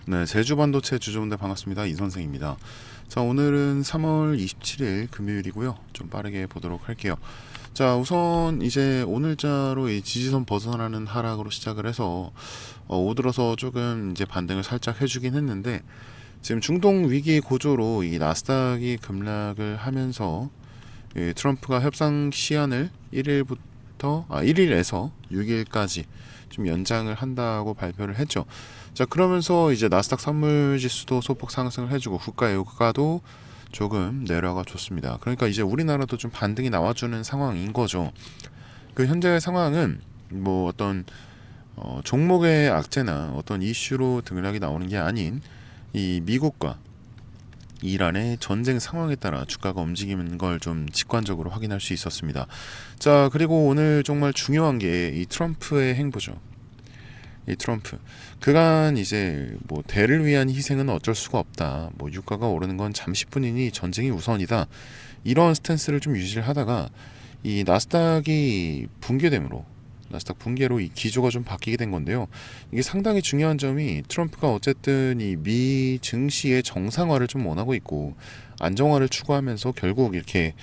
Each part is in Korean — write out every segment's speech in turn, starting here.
네, 제주반도체 주주분들 반갑습니다. 이선생입니다. 자, 오늘은 3월 27일 금요일이고요. 좀 빠르게 보도록 할게요. 자, 우선 이제 오늘자로 이 지지선 벗어나는 하락으로 시작을 해서 오들어서 조금 이제 반등을 살짝 해주긴 했는데, 지금 중동 위기 고조로 이 나스닥이 급락을 하면서 이 트럼프가 협상 시한을 1일에서 6일까지 좀 연장을 한다고 발표를 했죠. 자, 그러면서 이제 나스닥 선물 지수도 소폭 상승을 해주고 국가 유가도 조금 내려가 줬습니다. 그러니까 이제 우리나라도 좀 반등이 나와주는 상황인 거죠. 그 현재의 상황은 뭐 어떤 종목의 악재나 어떤 이슈로 등락이 나오는 게 아닌 이 미국과 이란의 전쟁 상황에 따라 주가가 움직이는 걸 좀 직관적으로 확인할 수 있었습니다. 자, 그리고 오늘 정말 중요한 게 이 트럼프의 행보죠. 이 트럼프 그간 이제 뭐 대를 위한 희생은 어쩔 수가 없다. 뭐 유가가 오르는 건 잠시뿐이니 전쟁이 우선이다. 이런 스탠스를 좀 유지를 하다가 이 나스닥이 붕괴됨으로 나스닥 붕괴로 이 기조가 좀 바뀌게 된 건데요. 이게 상당히 중요한 점이 트럼프가 어쨌든 이 미 증시의 정상화를 좀 원하고 있고 안정화를 추구하면서 결국 이렇게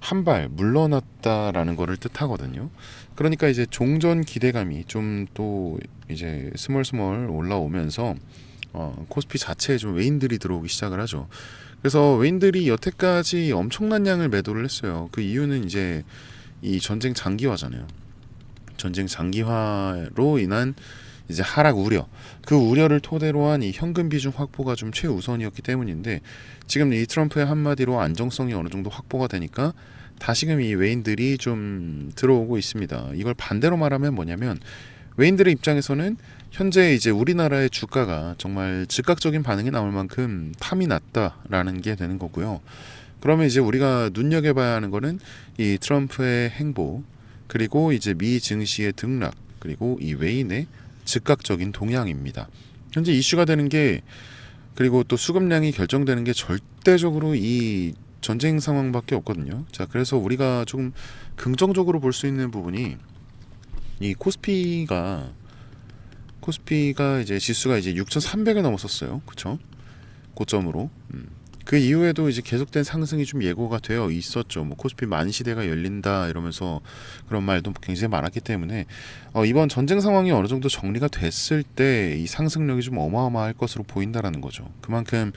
한 발 물러났다라는 거를 뜻하거든요. 그러니까 이제 종전 기대감이 좀 또 이제 스멀스멀 올라오면서 코스피 자체에 좀 외인들이 들어오기 시작을 하죠. 그래서 외인들이 여태까지 엄청난 양을 매도를 했어요. 그 이유는 이제 이 전쟁 장기화잖아요. 전쟁 장기화로 인한 이제 하락 우려, 그 우려를 토대로 한 이 현금 비중 확보가 좀 최우선이었기 때문인데, 지금 이 트럼프의 한마디로 안정성이 어느 정도 확보가 되니까 다시금 이 외인들이 좀 들어오고 있습니다. 이걸 반대로 말하면 뭐냐면, 외인들의 입장에서는 현재 이제 우리나라의 주가가 정말 즉각적인 반응이 나올 만큼 탐이 났다라는 게 되는 거고요. 그러면 이제 우리가 눈여겨봐야 하는 거는 이 트럼프의 행보, 그리고 이제 미 증시의 등락, 그리고 이 외인의 즉각적인 동향입니다. 현재 이슈가 되는 게, 그리고 또 수급량이 결정되는 게 절대적으로 이 전쟁 상황밖에 없거든요. 자, 그래서 우리가 좀 긍정적으로 볼 수 있는 부분이 이 코스피가 이제 지수가 이제 6,300을 넘었었어요. 그렇죠? 고점으로. 그 이후에도 이제 계속된 상승이 좀 예고가 되어 있었죠. 뭐 코스피 만시대가 열린다 이러면서 그런 말도 굉장히 많았기 때문에 이번 전쟁 상황이 어느 정도 정리가 됐을 때 이 상승력이 좀 어마어마할 것으로 보인다라는 거죠. 그만큼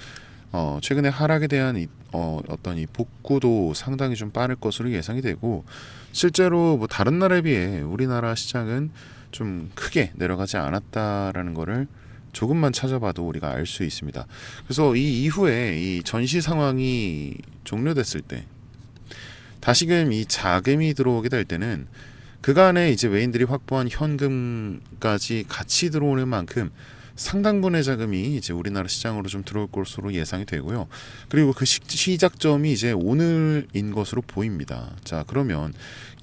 최근에 하락에 대한 어떤 이 복구도 상당히 좀 빠를 것으로 예상이 되고, 실제로 뭐 다른 나라에 비해 우리나라 시장은 좀 크게 내려가지 않았다라는 거를 조금만 찾아봐도 우리가 알 수 있습니다. 그래서 이 이후에 이 전시 상황이 종료됐을 때 다시금 이 자금이 들어오게 될 때는 그간에 이제 외인들이 확보한 현금까지 같이 들어오는 만큼 상당분의 자금이 이제 우리나라 시장으로 좀 들어올 것으로 예상이 되고요. 그리고 그 시작점이 이제 오늘인 것으로 보입니다. 자, 그러면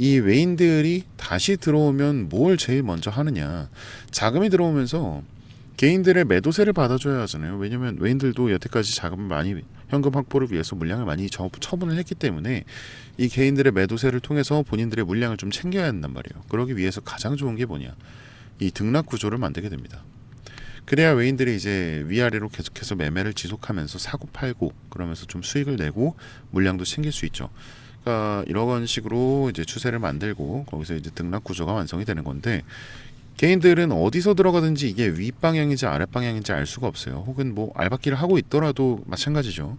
이 외인들이 다시 들어오면 뭘 제일 먼저 하느냐? 자금이 들어오면서 개인들의 매도세를 받아줘야 하잖아요. 왜냐면 외인들도 여태까지 자금을 많이, 현금 확보를 위해서 물량을 많이 처분을 했기 때문에 이 개인들의 매도세를 통해서 본인들의 물량을 좀 챙겨야 한단 말이에요. 그러기 위해서 가장 좋은 게 뭐냐? 이 등락 구조를 만들게 됩니다. 그래야 외인들이 이제 위아래로 계속해서 매매를 지속하면서 사고 팔고 그러면서 좀 수익을 내고 물량도 챙길 수 있죠. 그러니까 이런 식으로 이제 추세를 만들고 거기서 이제 등락 구조가 완성이 되는 건데, 개인들은 어디서 들어가든지 이게 윗방향인지 아랫방향인지 알 수가 없어요. 혹은 뭐 알박기를 하고 있더라도 마찬가지죠.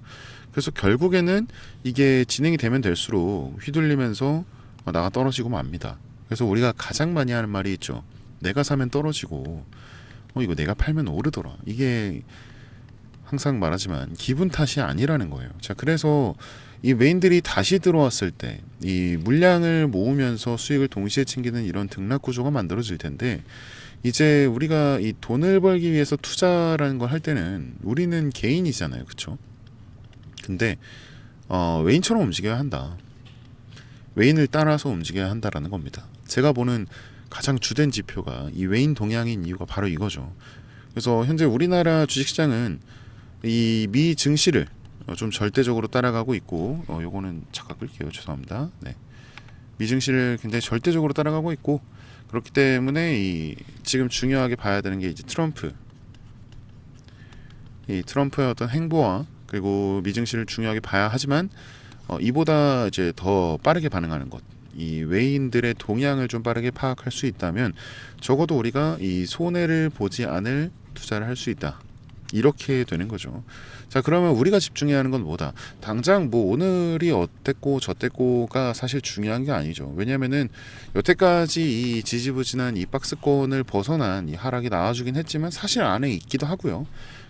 그래서 결국에는 이게 진행이 되면 될수록 휘둘리면서 나가 떨어지고 맙니다. 그래서 우리가 가장 많이 하는 말이 있죠. 내가 사면 떨어지고 이거 내가 팔면 오르더라. 이게 항상 말하지만 기분 탓이 아니라는 거예요. 자, 그래서 이 메인들이 다시 들어왔을 때 이 물량을 모으면서 수익을 동시에 챙기는 이런 등락 구조가 만들어질 텐데, 이제 우리가 이 돈을 벌기 위해서 투자라는 걸 할 때는 우리는 개인이잖아요. 그렇죠? 근데 외인처럼 움직여야 한다. 외인을 따라서 움직여야 한다라는 겁니다. 제가 보는 가장 주된 지표가 이 외인 동향인 이유가 바로 이거죠. 그래서 현재 우리나라 주식시장은 이 미 증시를 좀 절대적으로 따라가고 있고, 요거는 잠깐 끌게요. 죄송합니다. 네. 미 증시를 굉장히 절대적으로 따라가고 있고, 그렇기 때문에 이 지금 중요하게 봐야 되는 게 이제 트럼프 이 트럼프의 어떤 행보와 그리고 미증시를 중요하게 봐야 하지만 이보다 이제 더 빠르게 반응하는 것, 이 외인들의 동향을 좀 빠르게 파악할 수 있다면 적어도 우리가 이 손해를 보지 않을 투자를 할 수 있다. 이렇게 되는 거죠. 자, 그러면 우리가 집중해야 하는 건 뭐다? 당장 뭐 오늘이 어땠고 저땠고가 사실 중요한 게 아니죠. 왜냐면은 여태까지 이 지지부진한 이 박스권을 벗어난 이 하락이 나와주긴 했지만 사실 안에 있기도 하고요.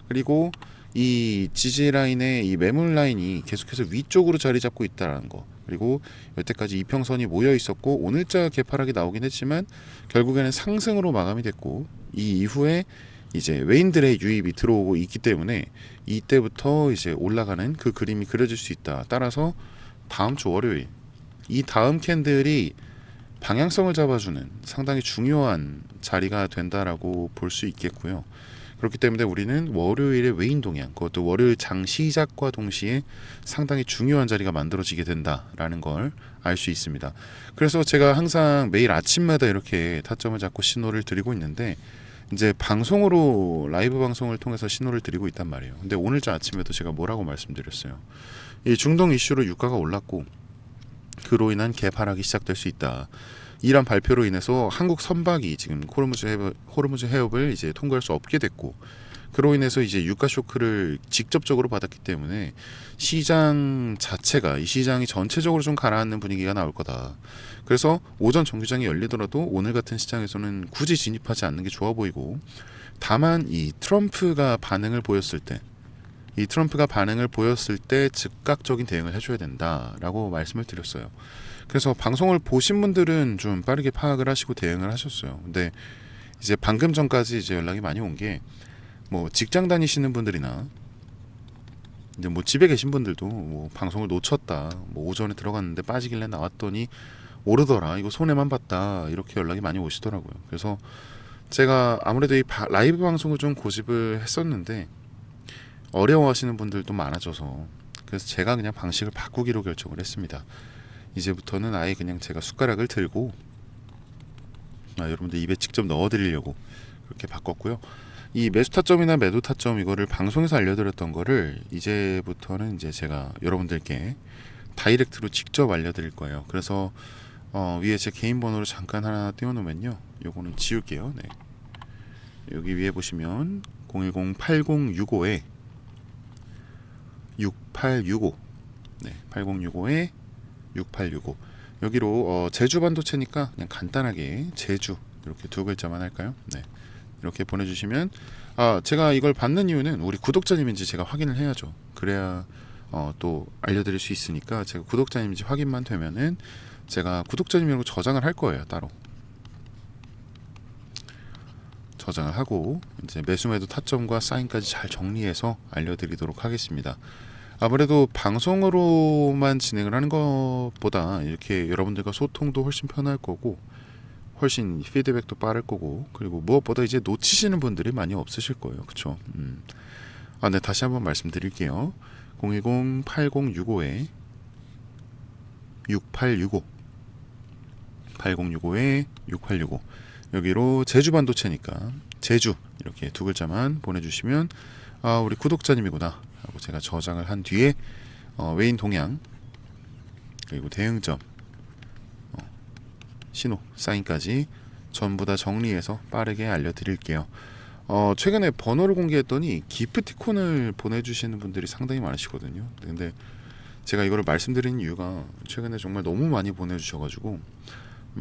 그리고 이 지지 라인의 이 매물 라인이 계속해서 위쪽으로 자리 잡고 있다는 거. 그리고 여태까지 이평선이 모여 있었고 오늘자 개파락이 나오긴 했지만 결국에는 상승으로 마감이 됐고 이 이후에 이제 외인들의 유입이 들어오고 있기 때문에 이때부터 이제 올라가는 그 그림이 그려질 수 있다. 따라서 다음 주 월요일 이 다음 캔들이 방향성을 잡아주는 상당히 중요한 자리가 된다라고 볼 수 있겠고요. 그렇기 때문에 우리는 월요일의 외인 동향, 그것도 월요일 장 시작과 동시에 상당히 중요한 자리가 만들어지게 된다라는 걸 알 수 있습니다. 그래서 제가 항상 매일 아침마다 이렇게 타점을 잡고 신호를 드리고 있는데 이제 방송으로 라이브 방송을 통해서 신호를 드리고 있단 말이에요. 근데 오늘자 아침에도 제가 뭐라고 말씀드렸어요. 이 중동 이슈로 유가가 올랐고 그로 인한 개파락이 시작될 수 있다. 이란 발표로 인해서 한국 선박이 지금 호르무즈 해협을 이제 통과할 수 없게 됐고 그로 인해서 이제 유가 쇼크를 직접적으로 받았기 때문에 시장 자체가 이 시장이 전체적으로 좀 가라앉는 분위기가 나올 거다. 그래서 오전 정규장이 열리더라도 오늘 같은 시장에서는 굳이 진입하지 않는 게 좋아 보이고 다만 이 트럼프가 반응을 보였을 때 즉각적인 대응을 해줘야 된다라고 말씀을 드렸어요. 그래서 방송을 보신 분들은 좀 빠르게 파악을 하시고 대응을 하셨어요. 근데 이제 방금 전까지 이제 연락이 많이 온 게 뭐 직장 다니시는 분들이나 이제 뭐 집에 계신 분들도 뭐 방송을 놓쳤다, 뭐 오전에 들어갔는데 빠지길래 나왔더니 오르더라, 이거 손해만 봤다, 이렇게 연락이 많이 오시더라고요. 그래서 제가 아무래도 이 라이브 방송을 좀 고집을 했었는데 어려워하시는 분들도 많아져서 그래서 제가 그냥 방식을 바꾸기로 결정을 했습니다. 이제부터는 아예 그냥 제가 숟가락을 들고 여러분들 입에 직접 넣어드리려고 그렇게 바꿨고요. 이 매수 타점이나 매도 타점 이거를 방송에서 알려드렸던 거를 이제부터는 이제 제가 여러분들께 다이렉트로 직접 알려드릴 거예요. 그래서 위에 제 개인 번호를 잠깐 하나 띄워놓으면요, 요거는 지울게요. 네. 여기 위에 보시면 010-8065에 6865 네, 8065에 6865 여기로 제주 반도체니까 그냥 간단하게 제주 이렇게 두 글자만 할까요? 네. 이렇게 보내주시면 제가 이걸 받는 이유는 우리 구독자님인지 제가 확인을 해야죠. 그래야 또 알려드릴 수 있으니까 제가 구독자님인지 확인만 되면은 제가 구독자님이라고 저장을 할 거예요. 따로 저장을 하고 이제 매수매도 타점과 사인까지 잘 정리해서 알려드리도록 하겠습니다. 아무래도 방송으로만 진행을 하는 것보다 이렇게 여러분들과 소통도 훨씬 편할 거고 훨씬 피드백도 빠를 거고 그리고 무엇보다 이제 놓치시는 분들이 많이 없으실 거예요. 그쵸? 네, 다시 한번 말씀드릴게요. 010-8065에 6865 8065에 6865 여기로 제주 반도체니까 제주 이렇게 두 글자만 보내주시면 우리 구독자님이구나 하고 제가 저장을 한 뒤에 외인 동향 그리고 대응점 신호 사인까지 전부 다 정리해서 빠르게 알려드릴게요. 최근에 번호를 공개했더니 기프티콘을 보내주시는 분들이 상당히 많으시거든요. 근데 제가 이거를 말씀드리는 이유가 최근에 정말 너무 많이 보내주셔가지고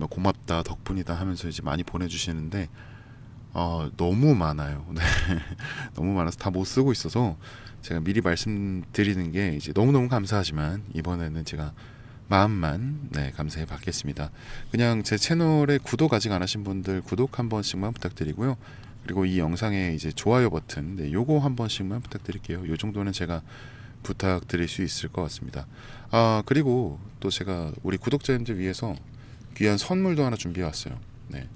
고맙다 덕분이다 하면서 이제 많이 보내주시는데 너무 많아요. 네. 너무 많아서 다 못 쓰고 있어서 제가 미리 말씀드리는 게 이제 너무너무 감사하지만 이번에는 제가 마음만 감사해 받겠습니다. 그냥 제 채널에 구독 아직 안 하신 분들 구독 한 번씩만 부탁드리고요. 그리고 이 영상에 이제 좋아요 버튼 요거 한 번씩만 부탁드릴게요. 요 정도는 제가 부탁드릴 수 있을 것 같습니다. 그리고 또 제가 우리 구독자님들 위해서 귀한 선물도 하나 준비해 왔어요. 네.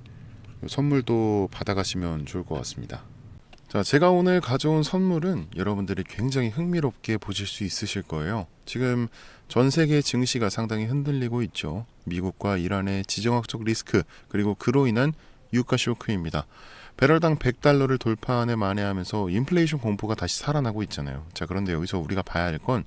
선물도 받아가시면 좋을 것 같습니다. 자, 제가 오늘 가져온 선물은 여러분들이 굉장히 흥미롭게 보실 수 있으실 거예요. 지금 전 세계 증시가 상당히 흔들리고 있죠. 미국과 이란의 지정학적 리스크 그리고 그로 인한 유가 쇼크입니다. 배럴당 100달러를 돌파하네 만에하면서 인플레이션 공포가 다시 살아나고 있잖아요. 자, 그런데 여기서 우리가 봐야 할 건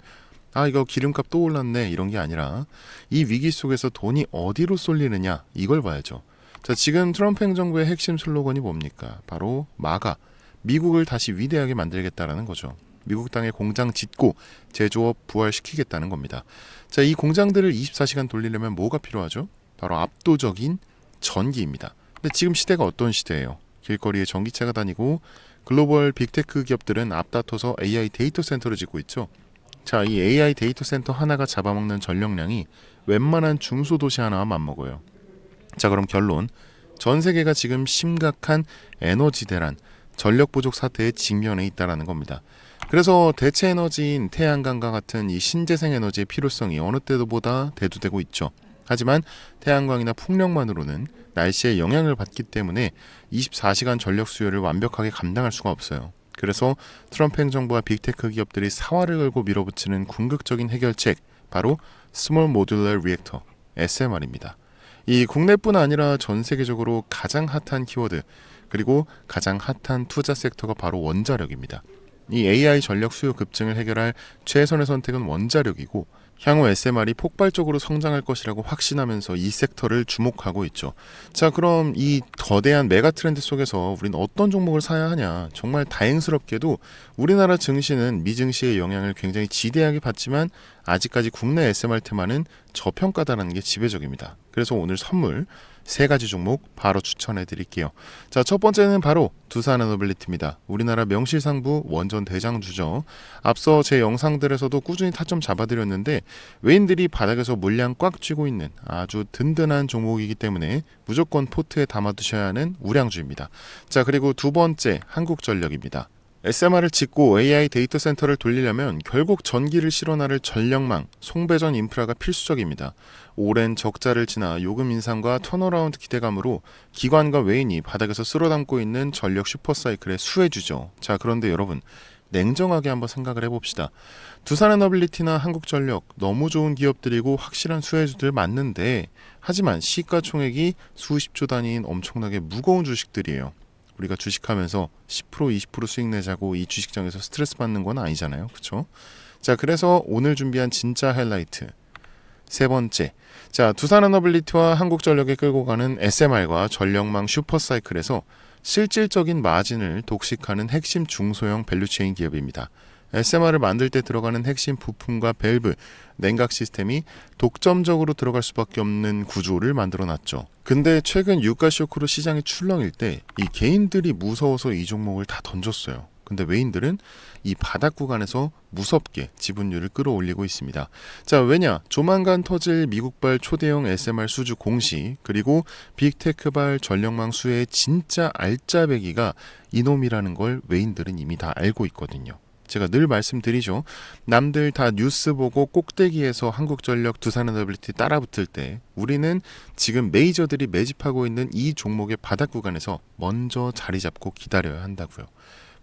이거 기름값 또 올랐네 이런 게 아니라 이 위기 속에서 돈이 어디로 쏠리느냐 이걸 봐야죠. 자, 지금 트럼프 행정부의 핵심 슬로건이 뭡니까? 바로 마가, 미국을 다시 위대하게 만들겠다라는 거죠. 미국 땅에 공장 짓고 제조업 부활시키겠다는 겁니다. 자, 이 공장들을 24시간 돌리려면 뭐가 필요하죠? 바로 압도적인 전기입니다. 근데 지금 시대가 어떤 시대예요? 길거리에 전기차가 다니고 글로벌 빅테크 기업들은 앞다퉈서 AI 데이터 센터를 짓고 있죠. 자, 이 AI 데이터 센터 하나가 잡아먹는 전력량이 웬만한 중소도시 하나와 맞먹어요. 자, 그럼 결론. 전 세계가 지금 심각한 에너지 대란, 전력 부족 사태에 직면해 있다는 겁니다. 그래서 대체 에너지인 태양광과 같은 이 신재생 에너지의 필요성이 어느 때보다 대두되고 있죠. 하지만 태양광이나 풍력만으로는 날씨에 영향을 받기 때문에 24시간 전력 수요를 완벽하게 감당할 수가 없어요. 그래서 트럼프 행정부와 빅테크 기업들이 사활을 걸고 밀어붙이는 궁극적인 해결책, 바로 스몰 모듈러 리액터, SMR입니다. 이 국내뿐 아니라 전 세계적으로 가장 핫한 키워드, 그리고 가장 핫한 투자 섹터가 바로 원자력입니다. 이 AI 전력 수요 급증을 해결할 최선의 선택은 원자력이고, 향후 SMR이 폭발적으로 성장할 것이라고 확신하면서 이 섹터를 주목하고 있죠. 자, 그럼 이 거대한 메가 트렌드 속에서 우리는 어떤 종목을 사야 하냐? 정말 다행스럽게도 우리나라 증시는 미증시의 영향을 굉장히 지대하게 받지만 아직까지 국내 SMR 테마는 저평가다라는 게 지배적입니다. 그래서 오늘 선물 3가지 종목 바로 추천해 드릴게요. 자, 첫 번째는 바로 두산에너빌리티입니다. 우리나라 명실상부 원전 대장주죠. 앞서 제 영상들에서도 꾸준히 타점 잡아드렸는데 외인들이 바닥에서 물량 꽉 쥐고 있는 아주 든든한 종목이기 때문에 무조건 포트에 담아두셔야 하는 우량주입니다. 자, 그리고 두 번째 한국전력입니다. SMR을 짓고 AI 데이터 센터를 돌리려면 결국 전기를 실어나를 전력망, 송배전 인프라가 필수적입니다. 오랜 적자를 지나 요금 인상과 턴어라운드 기대감으로 기관과 외인이 바닥에서 쓸어담고 있는 전력 슈퍼사이클의 수혜주죠. 자, 그런데 여러분, 냉정하게 한번 생각을 해봅시다. 두산에너빌리티나 한국전력 너무 좋은 기업들이고 확실한 수혜주들 맞는데, 하지만 시가총액이 수십조 단위인 엄청나게 무거운 주식들이에요. 우리가 주식하면서 10% 20% 수익 내자고 이 주식장에서 스트레스 받는 건 아니잖아요. 그렇죠? 자, 그래서 오늘 준비한 진짜 하이라이트 세 번째, 자, 두산에너빌리티와 한국전력에 끌고 가는 SMR과 전력망 슈퍼사이클에서 실질적인 마진을 독식하는 핵심 중소형 밸류체인 기업입니다. SMR을 만들 때 들어가는 핵심 부품과 밸브, 냉각 시스템이 독점적으로 들어갈 수밖에 없는 구조를 만들어놨죠. 근데 최근 유가 쇼크로 시장이 출렁일 때 이 개인들이 무서워서 이 종목을 다 던졌어요. 근데 외인들은 이 바닥 구간에서 무섭게 지분율을 끌어올리고 있습니다. 자, 왜냐? 조만간 터질 미국발 초대형 SMR 수주 공시, 그리고 빅테크발 전력망 수의 진짜 알짜배기가 이놈이라는 걸 외인들은 이미 다 알고 있거든요. 제가 늘 말씀드리죠. 남들 다 뉴스 보고 꼭대기에서 한국전력, 두산에너빌리티 따라붙을 때 우리는 지금 메이저들이 매집하고 있는 이 종목의 바닥 구간에서 먼저 자리 잡고 기다려야 한다고요.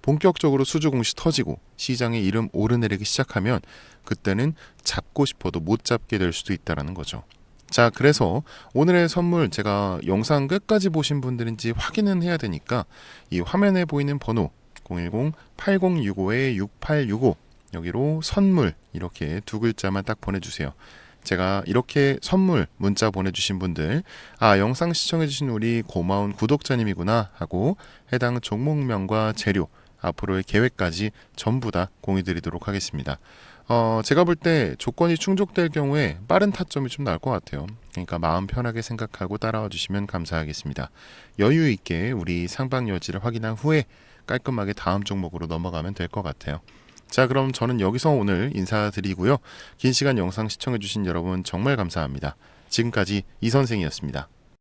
본격적으로 수주 공시 터지고 시장의 이름 오르내리기 시작하면 그때는 잡고 싶어도 못 잡게 될 수도 있다는 거죠. 자, 그래서 오늘의 선물, 제가 영상 끝까지 보신 분들인지 확인은 해야 되니까 이 화면에 보이는 번호 010-8065-6865 여기로 선물 이렇게 두 글자만 딱 보내주세요. 제가 이렇게 선물 문자 보내주신 분들, 영상 시청해주신 우리 고마운 구독자님이구나 하고 해당 종목명과 재료, 앞으로의 계획까지 전부 다 공유드리도록 하겠습니다. 제가 볼 때 조건이 충족될 경우에 빠른 타점이 좀 나을 것 같아요. 그러니까 마음 편하게 생각하고 따라와 주시면 감사하겠습니다. 여유 있게 우리 상방 여지를 확인한 후에 깔끔하게 다음 종목으로 넘어가면 될 것 같아요. 자, 그럼 저는 여기서 오늘 인사드리고요. 긴 시간 영상 시청해주신 여러분 정말 감사합니다. 지금까지 이선생이었습니다.